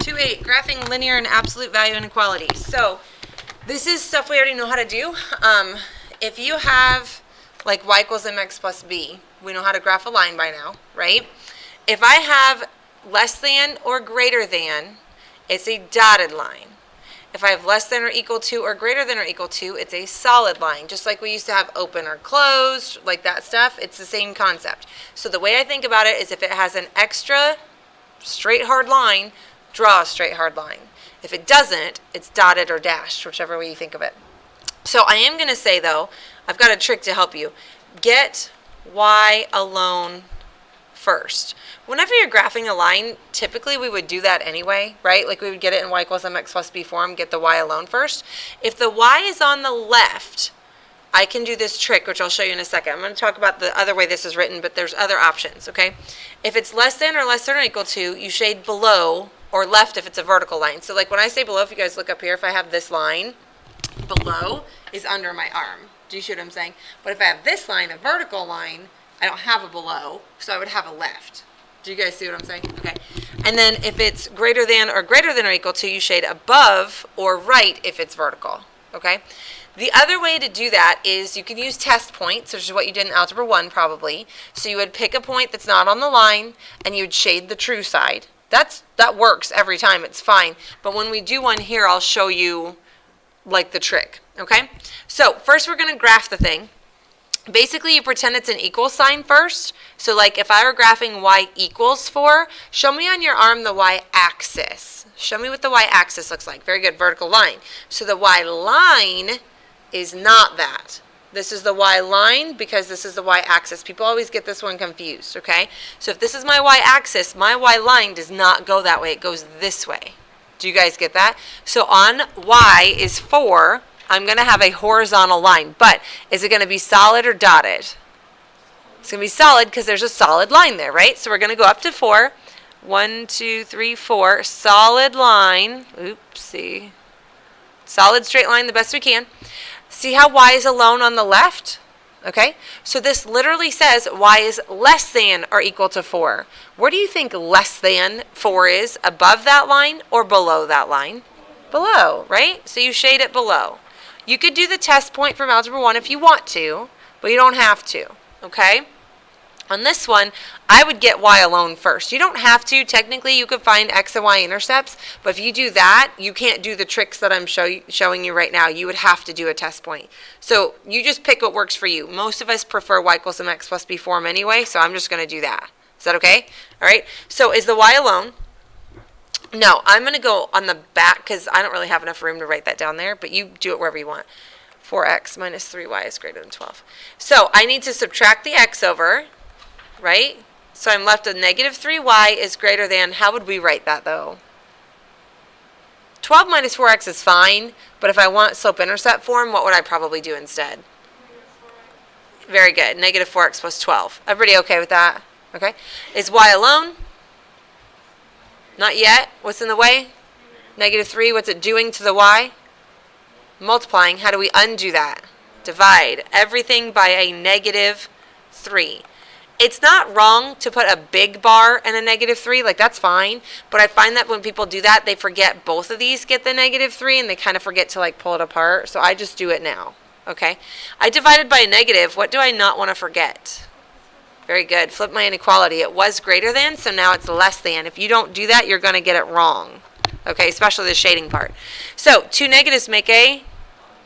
2.8, graphing linear and absolute value inequalities. So this is stuff we already know how to do. If you have like y equals mx plus b, we know how to graph a line by now, right? If I have less than or greater than, it's a dotted line. If I have less than or equal to or greater than or equal to, it's a solid line. Just like we used to have open or closed, like that stuff, it's the same concept. So the way I think about it is if it has an extra straight hard line, draw a straight hard line. If it doesn't, it's dotted or dashed, whichever way you think of it. So I am going to say, though, I've got a trick to help you. Get y alone first. Whenever you're graphing a line, typically we would do that anyway, right? Like we would get it in y equals mx plus b form, get the y alone first. If the y is on the left, I can do this trick, which I'll show you in a second. I'm going to talk about the other way this is written, but there's other options, okay? If it's less than or equal to, you shade below or left if it's a vertical line. So like when I say below, if you guys look up here, if I have this line, below is under my arm. Do you see what I'm saying? But if I have this line, a vertical line, I don't have a below, so I would have a left. Do you guys see what I'm saying? Okay. And then if it's greater than or equal to, you shade above or right if it's vertical. Okay? The other way to do that is you can use test points, which is what you did in Algebra 1 probably. So you would pick a point that's not on the line, and you would shade the true side. That works every time. It's fine. But when we do one here, I'll show you like the trick. Okay? So first we're going to graph the thing. Basically, you pretend it's an equal sign first. So like if I were graphing y equals 4, show me on your arm the y-axis. Show me what the y-axis looks like. Very good, vertical line. So the y-line is not that. This is the y-line because this is the y-axis. People always get this one confused, okay? So if this is my y-axis, my y-line does not go that way. It goes this way. Do you guys get that? So on y is 4, I'm going to have a horizontal line. But is it going to be solid or dotted? It's going to be solid because there's a solid line there, right? So we're going to go up to 4. 1, 2, 3, 4. Solid line. Oopsie. Solid straight line the best we can. See how y is alone on the left? Okay? So this literally says y is less than or equal to 4. Where do you think less than 4 is? Above that line or below that line? Below, right? So you shade it below. You could do the test point from Algebra 1 if you want to, but you don't have to, okay? On this one, I would get y alone first. You don't have to. Technically, you could find x and y intercepts, but if you do that, you can't do the tricks that I'm showing you right now. You would have to do a test point. So you just pick what works for you. Most of us prefer y equals mx plus b form anyway, so I'm just going to do that. Is that okay? All right. So is the y alone? No, I'm going to go on the back because I don't really have enough room to write that down there, but you do it wherever you want. 4x minus 3y is greater than 12. So I need to subtract the x over, right? So I'm left with negative 3y is greater than, how would we write that though? 12 minus 4x is fine, but if I want slope-intercept form, what would I probably do instead? Very good, negative 4x plus 12. Everybody okay with that? Okay. Is y alone? Not yet. What's in the way? Negative 3. What's it doing to the y? Multiplying. How do we undo that? Divide everything by a negative 3. It's not wrong to put a big bar and a negative 3. Like, that's fine. But I find that when people do that, they forget both of these get the negative 3, and they kind of forget to, like, pull it apart. So I just do it now. Okay? I divided by a negative. What do I not want to forget? Very good. Flip my inequality. It was greater than, so now it's less than. If you don't do that, you're going to get it wrong. Okay, especially the shading part. So 2 negatives make a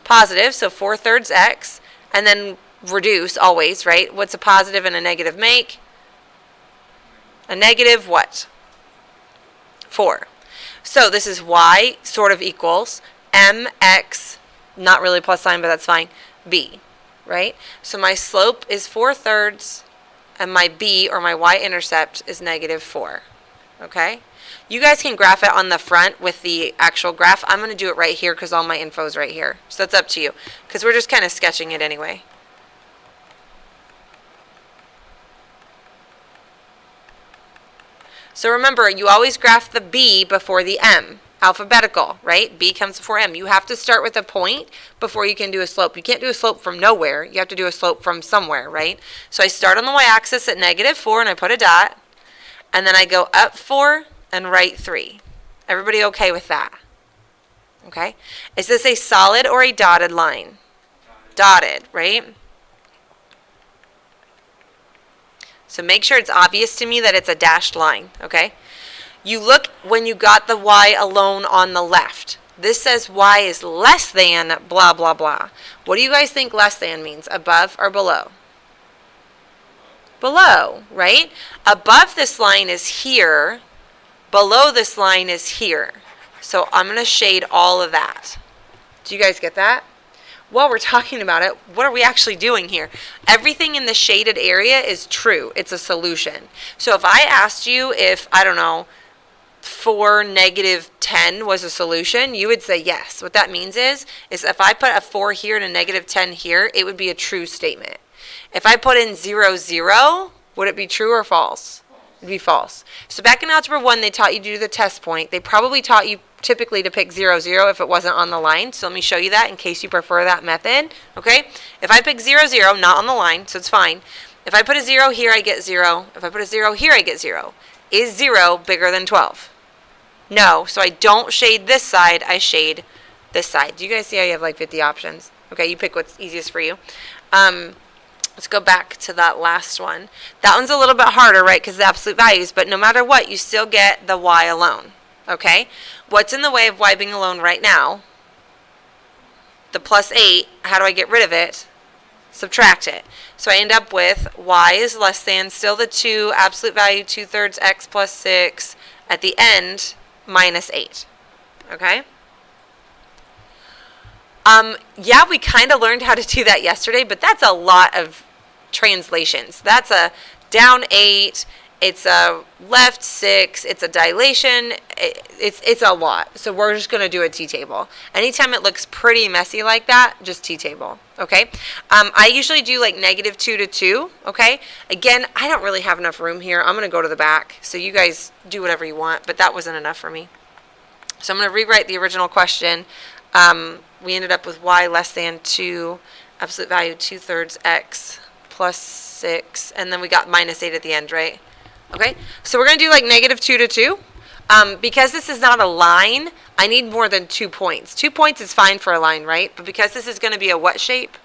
positive, so 4/3 x, and then reduce always, right? What's a positive and a negative make? A negative what? 4. So this is y sort of equals mx, not really plus sign, but that's fine, b, right? So my slope is 4/3. And my b, or my y-intercept, is negative 4. Okay? You guys can graph it on the front with the actual graph. I'm going to do it right here because all my info is right here. So that's up to you. Because we're just kind of sketching it anyway. So remember, you always graph the b before the m. Alphabetical, right? B comes before m. You have to start with a point before you can do a slope. You can't do a slope from nowhere. You have to do a slope from somewhere, right? So I start on the y-axis at negative 4 and I put a dot. And then I go up 4 and right 3. Everybody okay with that? Okay. Is this a solid or a dotted line? Dotted, right? So make sure it's obvious to me that it's a dashed line, okay? You look when you got the y alone on the left. This says y is less than blah, blah, blah. What do you guys think less than means? Above or below? Below, right? Above this line is here. Below this line is here. So I'm going to shade all of that. Do you guys get that? While we're talking about it, what are we actually doing here? Everything in the shaded area is true. It's a solution. So if I asked you if, I don't know, 4 negative 10 was a solution, you would say yes. What that means is if I put a 4 here and a negative 10 here, it would be a true statement. If I put in 0, 0, would it be true or false? It would be false. So back in Algebra 1, they taught you to do the test point. They probably taught you typically to pick 0, 0 if it wasn't on the line. So let me show you that in case you prefer that method. Okay? If I pick 0, 0, not on the line, so it's fine. If I put a 0 here, I get 0. If I put a 0 here, I get 0. Is 0 bigger than 12? No. So I don't shade this side, I shade this side. Do you guys see how you have like 50 options? Okay, you pick what's easiest for you. Let's go back to that last one. That one's a little bit harder, right, because the absolute values, but no matter what, you still get the y alone. Okay? What's in the way of y being alone right now? The plus 8. How do I get rid of it? Subtract it. So I end up with y is less than, still the 2, absolute value 2/3 x plus 6, at the end, minus 8. Okay? Yeah, we kind of learned how to do that yesterday, but that's a lot of translations. That's a down 8, it's a left 6, it's a dilation, it's a lot. So we're just going to do a t-table. Anytime it looks pretty messy like that, just t-table, okay? I usually do like -2 to 2, okay? Again, I don't really have enough room here. I'm going to go to the back, so you guys do whatever you want, but that wasn't enough for me. So I'm going to rewrite the original question. We ended up with y less than 2, absolute value 2/3 x plus 6, and then we got minus 8 at the end, right? Okay, so we're going to do like -2 to 2. Because this is not a line, I need more than 2 points. 2 points is fine for a line, right? But because this is going to be a what shape?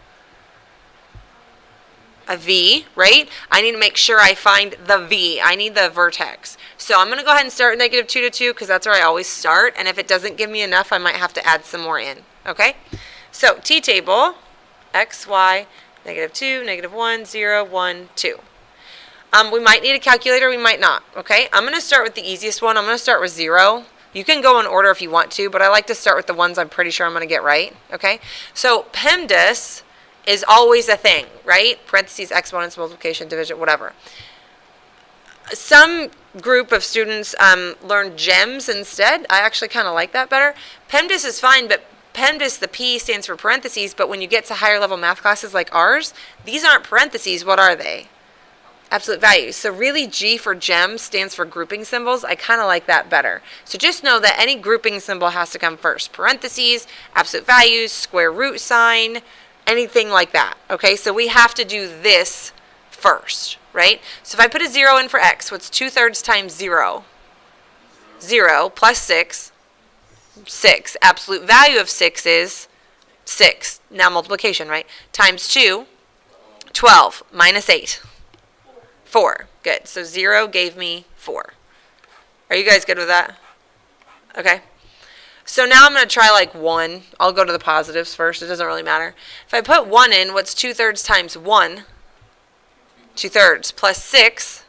A V, right? I need to make sure I find the V. I need the vertex. So I'm going to go ahead and start with -2 to 2 because that's where I always start. And if it doesn't give me enough, I might have to add some more in. Okay? So t-table, x, y, -2, -1, 0, 1, 2. We might need a calculator, we might not. Okay? I'm going to start with the easiest one. I'm going to start with 0. You can go in order if you want to, but I like to start with the ones I'm pretty sure I'm going to get right. Okay? So PEMDAS is always a thing, right? Parentheses, exponents, multiplication, division, whatever. Some group of students learn GEMS instead. I actually kind of like that better. PEMDAS is fine, but PEMDAS, the P stands for parentheses, but when you get to higher level math classes like ours, these aren't parentheses. What are they? Absolute values. So really G for GEMS stands for grouping symbols. I kind of like that better. So just know that any grouping symbol has to come first. Parentheses, absolute values, square root sign, anything like that. Okay, so we have to do this first, right? So if I put a 0 in for x, what's 2/3 times 0? 0 plus 6. 6. Absolute value of 6 is 6. Now multiplication, right? Times 2, 12 minus 8. 4. Good. So 0 gave me 4. Are you guys good with that? Okay. So now I'm going to try like 1. I'll go to the positives first. It doesn't really matter. If I put 1 in, what's 2/3 times 1? 2/3 plus 6.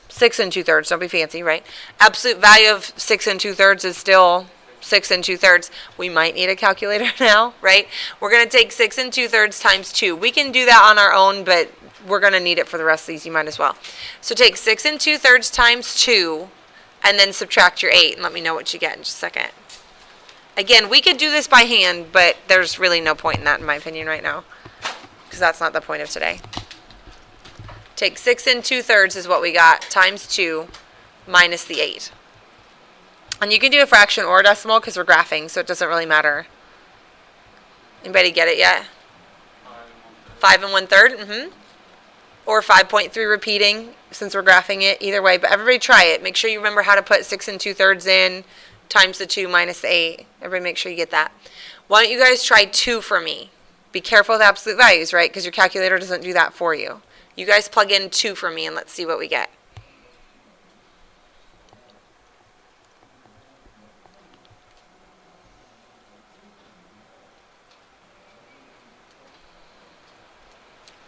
6 and 2/3. Don't be fancy, right? Absolute value of 6 and 2/3 is still 6 and 2/3. We might need a calculator now, right? We're going to take 6 and 2/3 times 2. We can do that on our own, but we're going to need it for the rest of these. You might as well. So take 6 and 2/3 times 2, and then subtract your 8, and let me know what you get in just a second. Again, we could do this by hand, but there's really no point in that, in my opinion, right now, because that's not the point of today. Take 6 and 2/3 is what we got, times 2, minus the 8. And you can do a fraction or a decimal because we're graphing, so it doesn't really matter. Anybody get it yet? 5 and 1/3? Or 5.3 repeating since we're graphing it either way, but everybody try it. Make sure you remember how to put 6 2/3 in times the 2 minus the 8. Everybody make sure you get that. Why don't you guys try 2 for me? Be careful with absolute values, right? Because your calculator doesn't do that for you. You guys plug in 2 for me and let's see what we get.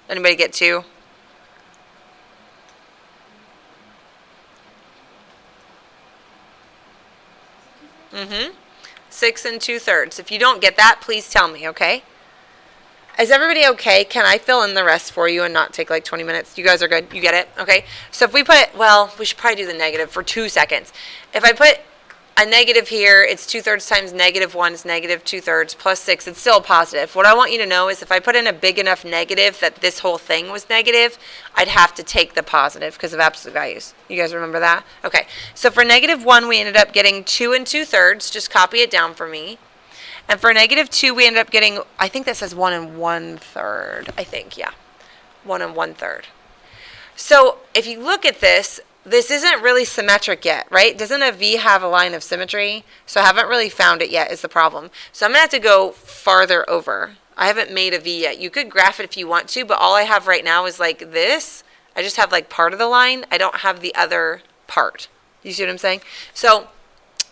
Anybody get 2? Mm-hmm. 6 2/3. If you don't get that, please tell me, okay? Is everybody okay? Can I fill in the rest for you and not take like 20 minutes? You guys are good? You get it? Okay. So if we put, well, we should probably do the negative for 2 seconds. If I put a negative here, it's 2/3 times -1 is -2/3 plus 6. It's still a positive. What I want you to know is if I put in a big enough negative that this whole thing was negative, I'd have to take the positive because of absolute values. You guys remember that? Okay. So for -1, we ended up getting 2 2/3. Just copy it down for me. And for -2, we ended up getting, I think that says 1 1/3. I think, yeah. 1 1/3. So if you look at this, this isn't really symmetric yet, right? Doesn't a V have a line of symmetry? So I haven't really found it yet is the problem. So I'm going to have to go farther over. I haven't made a V yet. You could graph it if you want to, but all I have right now is like this. I just have like part of the line. I don't have the other part. You see what I'm saying? So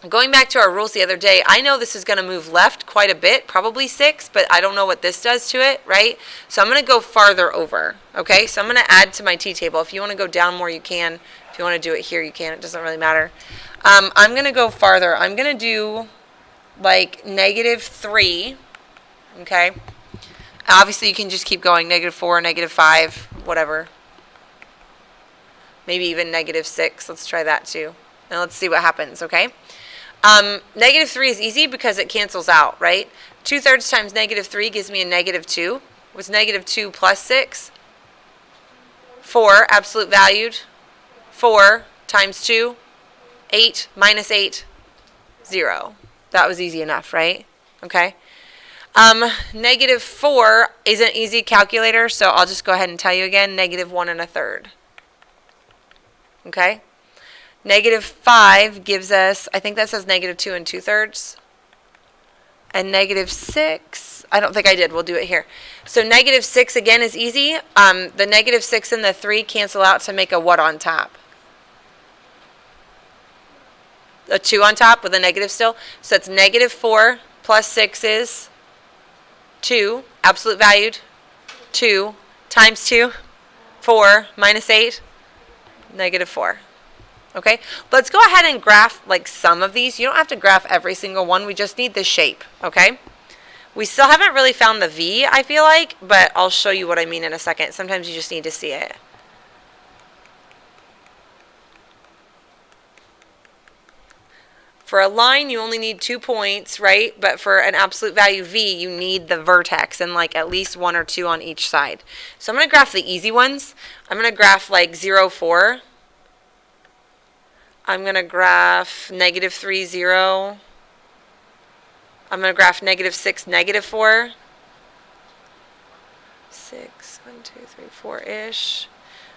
going back to our rules the other day, I know this is going to move left quite a bit, probably 6, but I don't know what this does to it, right? So I'm going to go farther over, okay? So I'm going to add to my t-table. If you want to go down more, you can. If you want to do it here, you can. It doesn't really matter. I'm going to go farther. I'm going to do like -3, okay? Obviously, you can just keep going, -4, -5, whatever. Maybe even -6. Let's try that too. And let's see what happens, okay? -3 is easy because it cancels out, right? 2/3 times -3 gives me a -2. What's -2 plus 6? 4, absolute valued. 4 times 2, 8 minus 8, 0. That was easy enough, right? Okay. -4 isn't easy calculator, so I'll just go ahead and tell you again, -1 1/3. Okay. -5 gives us, I think that says -2 2/3. And -6, I don't think I did. We'll do it here. So -6 again is easy. The -6 and the 3 cancel out to make a what on top? A 2 on top with a negative still. So it's -4 plus 6 is 2, absolute valued. 2 times 2, 4 minus 8, -4. Okay, let's go ahead and graph like some of these. You don't have to graph every single one. We just need the shape, okay? We still haven't really found the V, I feel like, but I'll show you what I mean in a second. Sometimes you just need to see it. For a line, you only need 2 points, right? But for an absolute value V, you need the vertex and like at least 1 or 2 on each side. So I'm going to graph the easy ones. I'm going to graph like 0, 4. I'm going to graph -3, 0. I'm going to graph -6, -4. 6, 1, 2, 3, 4-ish.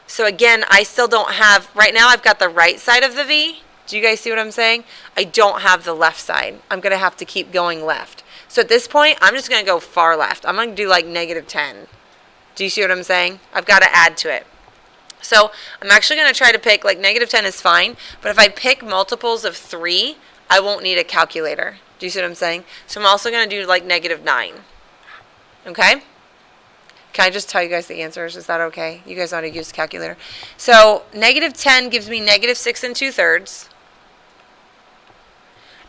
So again, I still don't have, right now I've got the right side of the V. Do you guys see what I'm saying? I don't have the left side. I'm going to have to keep going left. So at this point, I'm just going to go far left. I'm going to do like -10. Do you see what I'm saying? I've got to add to it. So I'm actually going to try to pick, like -10 is fine, but if I pick multiples of 3, I won't need a calculator. Do you see what I'm saying? So I'm also going to do like -9. Okay? Can I just tell you guys the answers? Is that okay? You guys know how to use the calculator. So -10 gives me -6 2/3.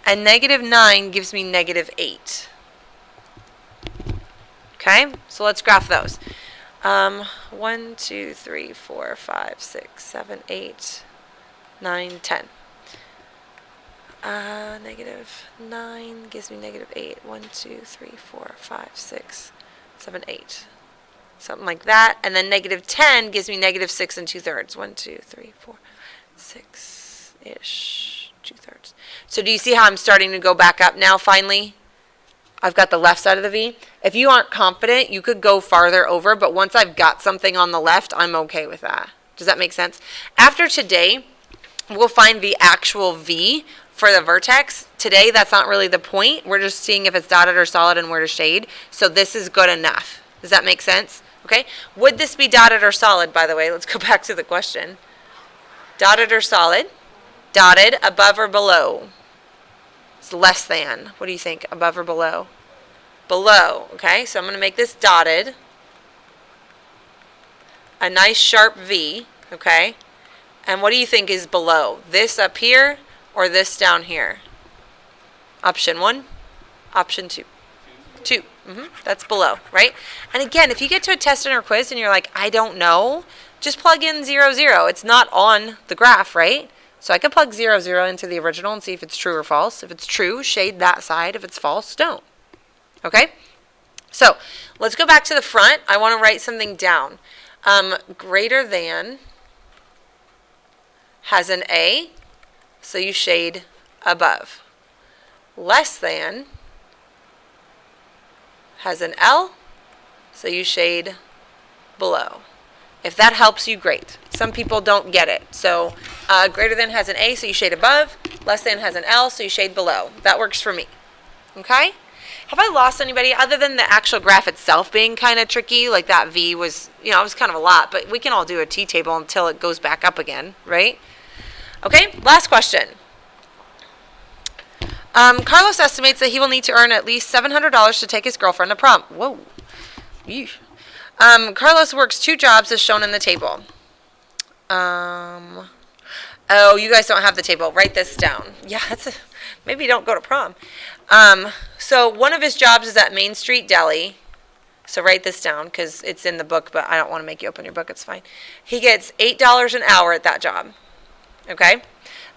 And -9 gives me -8. Okay? So let's graph those. 1, 2, 3, 4, 5, 6, 7, 8, 9, 10. -9 gives me -8. 1, 2, 3, 4, 5, 6, 7, 8. Something like that. And then -10 gives me -6 2/3. 1, 2, 3, 4, 6-ish 2/3. So do you see how I'm starting to go back up now finally? I've got the left side of the V. If you aren't confident, you could go farther over, but once I've got something on the left, I'm okay with that. Does that make sense? After today, we'll find the actual V for the vertex. Today, that's not really the point. We're just seeing if it's dotted or solid and where to shade. So this is good enough. Does that make sense? Okay. Would this be dotted or solid, by the way? Let's go back to the question. Dotted or solid? Dotted, above or below? It's less than. What do you think? Above or below? Below. Okay. So I'm going to make this dotted. A nice sharp V. Okay. And what do you think is below? This up here or this down here? Option 1, option 2. 2. That's below, right? And again, if you get to a test or quiz and you're like, I don't know, just plug in 0, 0. It's not on the graph, right? So I can plug 0, 0 into the original and see if it's true or false. If it's true, shade that side. If it's false, don't. Okay? So let's go back to the front. I want to write something down. Greater than has an A, so you shade above. Less than has an L, so you shade below. If that helps you, great. Some people don't get it. So greater than has an A, so you shade above. Less than has an L, so you shade below. That works for me. Okay? Have I lost anybody other than the actual graph itself being kind of tricky? Like that V was, it was kind of a lot, but we can all do a T-table until it goes back up again, right? Okay, last question. Carlos estimates that he will need to earn at least $700 to take his girlfriend to prom. Whoa. Yeesh. Carlos works 2 jobs as shown in the table. Oh, you guys don't have the table. Write this down. Yeah, maybe don't go to prom. So one of his jobs is at Main Street Deli. So write this down because it's in the book, but I don't want to make you open your book. It's fine. He gets $8 an hour at that job. Okay?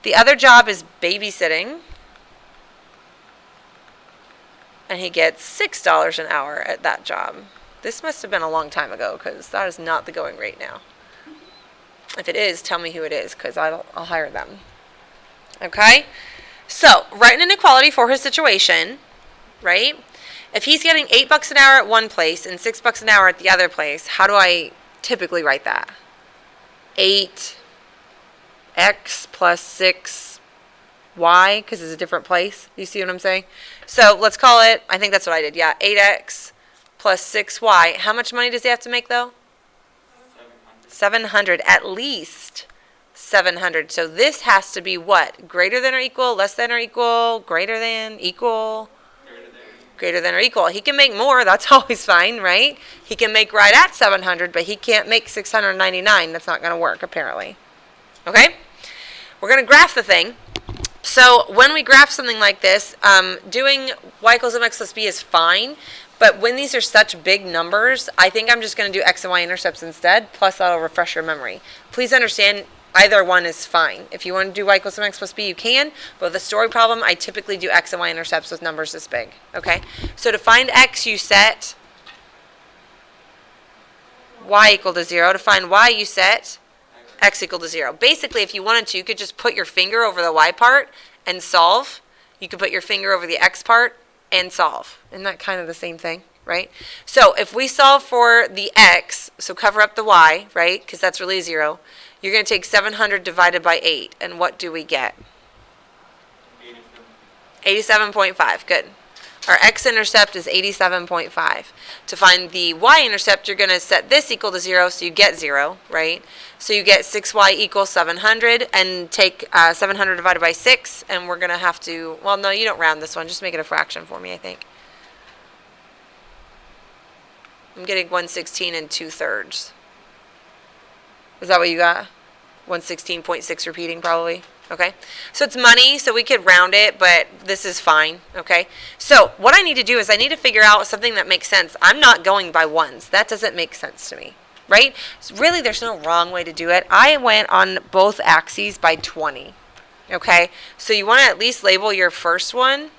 The other job is babysitting. And he gets $6 an hour at that job. This must have been a long time ago because that is not the going rate now. If it is, tell me who it is because I'll hire them. Okay? So, write an inequality for his situation, right? If he's getting $8 an hour at one place and $6 an hour at the other place, how do I typically write that? 8x plus 6y, because it's a different place. You see what I'm saying? So, let's call it, I think that's what I did, yeah, 8x plus 6y. How much money does he have to make, though? 700, at least 700. So this has to be what? Greater than or equal, less than or equal, greater than, equal, greater than or equal. He can make more. That's always fine, right? He can make right at 700, but he can't make 699. That's not going to work, apparently. Okay? We're going to graph the thing. So when we graph something like this, doing y equals mx plus b is fine. But when these are such big numbers, I think I'm just going to do x and y intercepts instead, plus that'll refresh your memory. Please understand, either one is fine. If you want to do y equals mx plus b, you can. But with a story problem, I typically do x and y intercepts with numbers this big. Okay? So to find x, you set y equal to 0. To find y, you set x equal to 0. Basically, if you wanted to, you could just put your finger over the y part and solve. You could put your finger over the x part and solve. Isn't that kind of the same thing, right? So if we solve for the x, so cover up the y, right, because that's really 0, you're going to take 700 divided by 8, and what do we get? 87.5, good. Our x-intercept is 87.5. To find the y-intercept, you're going to set this equal to 0, so you get 0, right? So you get 6y equals 700, and take 700 divided by 6, and we're going to have to, well, no, you don't round this one. Just make it a fraction for me, I think. I'm getting 116 and 2/3. Is that what you got? 116.6 repeating, probably. Okay, so it's money, so we could round it, but this is fine, okay? So what I need to do is I need to figure out something that makes sense. I'm not going by ones. That doesn't make sense to me, right? So really, there's no wrong way to do it. I went on both axes by 20, okay? So you want to at least label your first one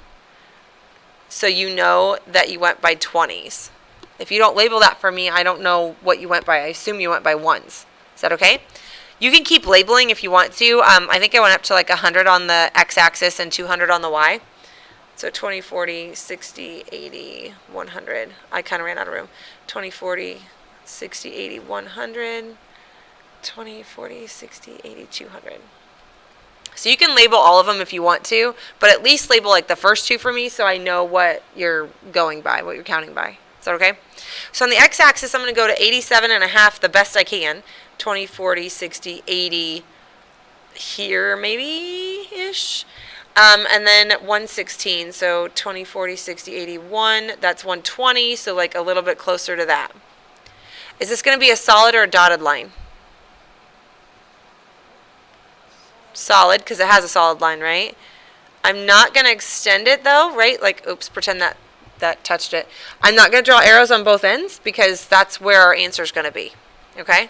so you know that you went by 20s. If you don't label that for me, I don't know what you went by. I assume you went by ones. Is that okay? You can keep labeling if you want to. I think I went up to like 100 on the x-axis and 200 on the y. So 20, 40, 60, 80, 100. I kind of ran out of room. 20, 40, 60, 80, 100, 20, 40, 60, 80, 200. So you can label all of them if you want to, but at least label like the first two for me so I know what you're going by, what you're counting by. Is that okay? So on the x-axis, I'm going to go to 87 and a half the best I can. 20, 40, 60, 80 here maybe-ish. And then 116, so 20, 40, 60, 81. That's 120, so like a little bit closer to that. Is this going to be a solid or a dotted line? Solid, because it has a solid line, right? I'm not going to extend it though, right? Like, oops, pretend that touched it. I'm not going to draw arrows on both ends because that's where our answer is going to be, okay?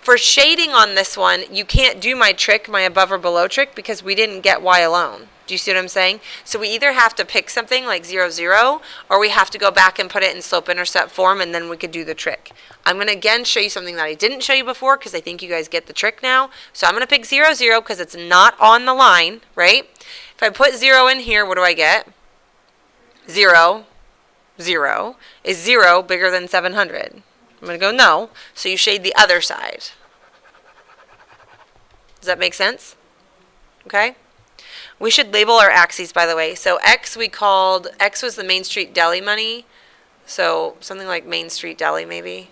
For shading on this one, you can't do my trick, my above or below trick, because we didn't get y alone. Do you see what I'm saying? So we either have to pick something like 0, 0, or we have to go back and put it in slope-intercept form, and then we could do the trick. I'm going to again show you something that I didn't show you before, because I think you guys get the trick now. So I'm going to pick 0, 0, because it's not on the line, right? If I put 0 in here, what do I get? 0, 0. Is 0 bigger than 700? I'm going to go no, so you shade the other side. Does that make sense? Okay? We should label our axes, by the way. So X X was the Main Street Deli money, so something like Main Street Deli maybe.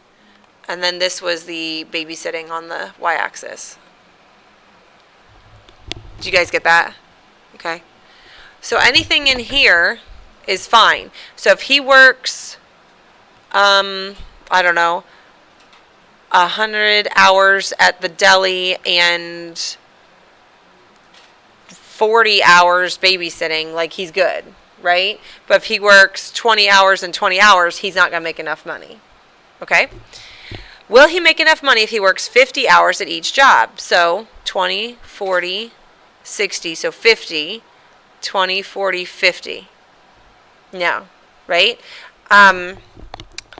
And then this was the babysitting on the y-axis. Did you guys get that? Okay. So anything in here is fine. So if he works, I don't know, 100 hours at the deli and 40 hours babysitting, like he's good, right? But if he works 20 hours and 20 hours, he's not going to make enough money, okay? Will he make enough money if he works 50 hours at each job? So 20, 40, 60, so 50, 20, 40, 50. No, right?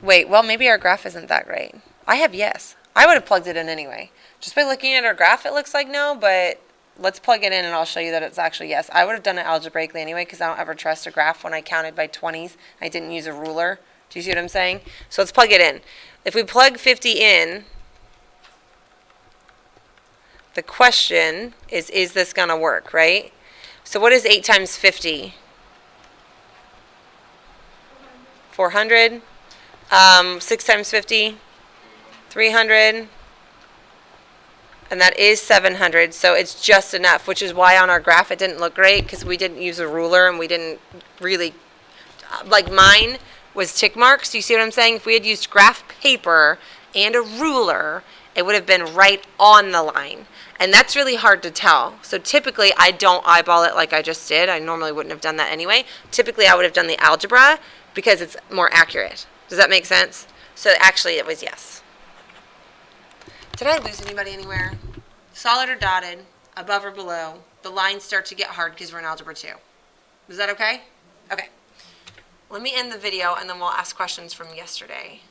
Wait, well, maybe our graph isn't that great. I have yes. I would have plugged it in anyway. Just by looking at our graph, it looks like no, but let's plug it in and I'll show you that it's actually yes. I would have done it algebraically anyway because I don't ever trust a graph when I counted by 20s. I didn't use a ruler. Do you see what I'm saying? So let's plug it in. If we plug 50 in, the question is this going to work, right? So what is 8 times 50? 400. 6 times 50? 300. And that is 700, so it's just enough, which is why on our graph it didn't look great because we didn't use a ruler and we didn't really, like mine was tick marks. Do you see what I'm saying? If we had used graph paper and a ruler, it would have been right on the line. And that's really hard to tell. So typically I don't eyeball it like I just did. I normally wouldn't have done that anyway. Typically I would have done the algebra because it's more accurate. Does that make sense? So actually it was yes. Did I lose anybody anywhere? Solid or dotted, above or below. The lines start to get hard because we're in Algebra 2. Is that okay? Okay. Let me end the video and then we'll ask questions from yesterday.